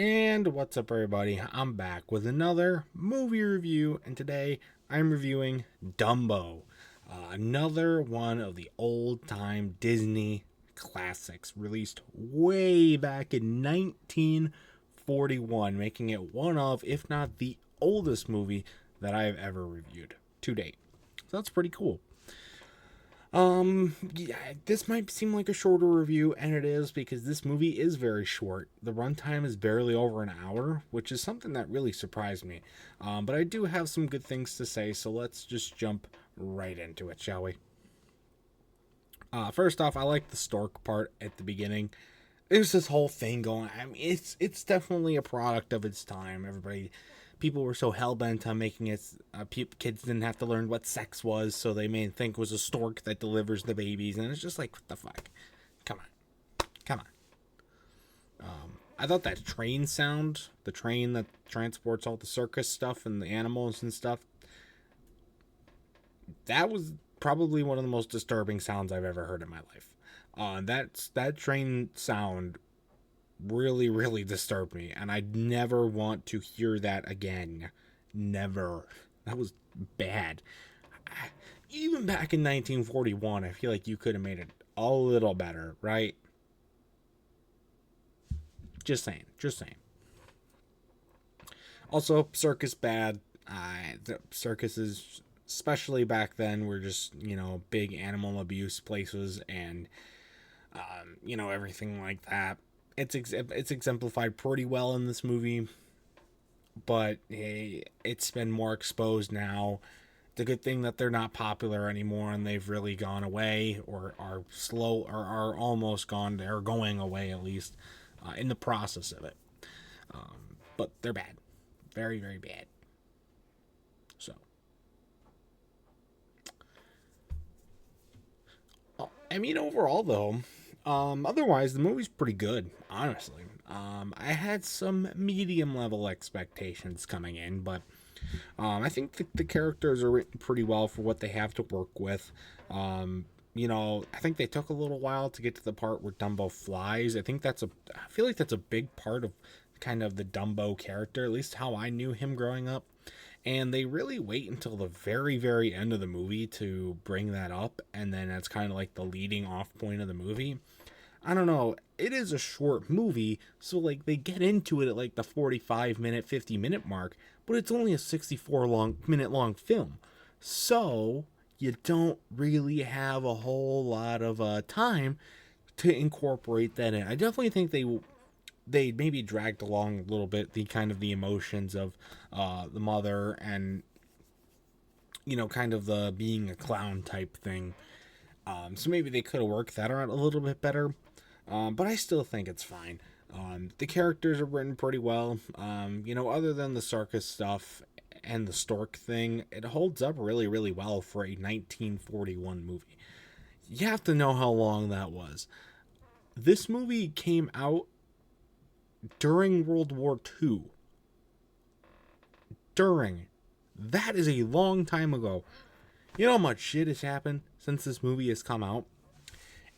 And what's up, everybody? I'm back with another movie review, and today I'm reviewing Dumbo, another one of the old time Disney classics released way back in 1941, making it one of, if not the oldest movie that I've ever reviewed to date. So that's pretty cool. Yeah, this might seem like a shorter review, and it is because this movie is very short. The runtime is barely over an hour, which is something that really surprised me. But I do have some good things to say, so let's just jump right into it, shall we? First off, I like the stork part at the beginning. There's this whole thing going. I mean, it's definitely a product of its time. People were so hell bent on making it. Kids didn't have to learn what sex was, so they made think it was a stork that delivers the babies, and it's just like, what the fuck? Come on. I thought that train sound, the train that transports all the circus stuff and the animals and stuff, that was probably one of the most disturbing sounds I've ever heard in my life. That train sound really disturbed me, and I'd never want to hear that again. Never. That was bad. Even back in 1941, I feel like you could have made it a little better, right? Just saying. Also, circus bad. The circuses, especially back then, were just, big animal abuse places, and everything like that. It's exemplified pretty well in this movie, but hey, it's been more exposed now. It's a good thing that they're not popular anymore, and they've really gone away, or are slow, or are almost gone. They're going away, at least, in the process of it. But they're bad, very bad. So, I mean, overall though, otherwise the movie's pretty good, honestly. I had some medium level expectations coming in, but I think the characters are written pretty well for what they have to work with. I think they took a little while to get to the part where Dumbo flies. I feel like that's a big part of kind of the Dumbo character, at least how I knew him growing up. And they really wait until the very end of the movie to bring that up, and then that's kind of like the leading off point of the movie. I don't know. It is a short movie, so like they get into it at like the 45-minute, 50-minute mark, but it's only a 64-minute long film. So you don't really have a whole lot of time to incorporate that in. I definitely think they maybe dragged along a little bit the emotions of the mother, and kind of the being a clown type thing. So maybe they could have worked that out a little bit better. But I still think it's fine. The characters are written pretty well. Other than the circus stuff and the stork thing, it holds up really well for a 1941 movie. You have to know how long that was. This movie came out during World War II. That is a long time ago. You know how much shit has happened since this movie has come out?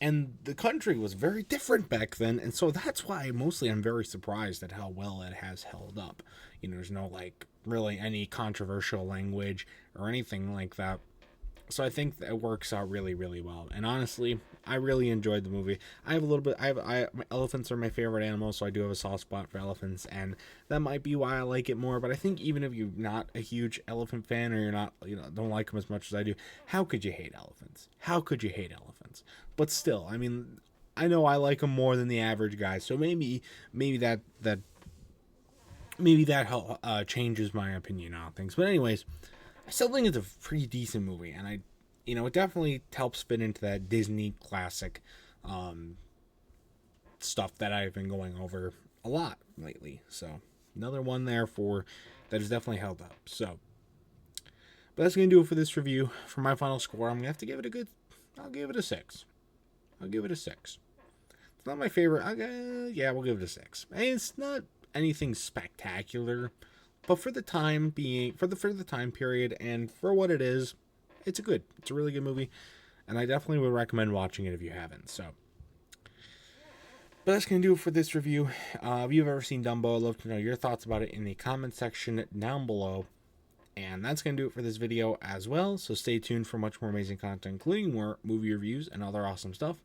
And the country was very different back then, and so that's why mostly I'm very surprised at how well it has held up. There's no, really any controversial language or anything like that. So I think that works out really well. And honestly, I really enjoyed the movie. Elephants are my favorite animals, so I do have a soft spot for elephants, and that might be why I like it more. But I think even if you're not a huge elephant fan, or you're not, don't like them as much as I do, how could you hate elephants? But still, I mean, I know I like them more than the average guy, so maybe that changes my opinion on things. But anyways, I still think it's a pretty decent movie, and it definitely helps fit into that Disney classic stuff that I've been going over a lot lately. So another one there that is definitely held up. So, but that's gonna do it for this review. For my final score, I'm gonna have to give it I'll give it a 6. It's not my favorite. We'll give it a 6. It's not anything spectacular, but for the time period, and for what it is, it's a really good movie, and I definitely would recommend watching it if you haven't. So, But that's going to do it for this review. If you've ever seen Dumbo, I'd love to know your thoughts about it in the comment section down below. And that's going to do it for this video as well. So stay tuned for much more amazing content, including more movie reviews and other awesome stuff.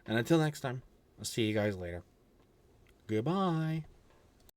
And until next time, I'll see you guys later. Goodbye.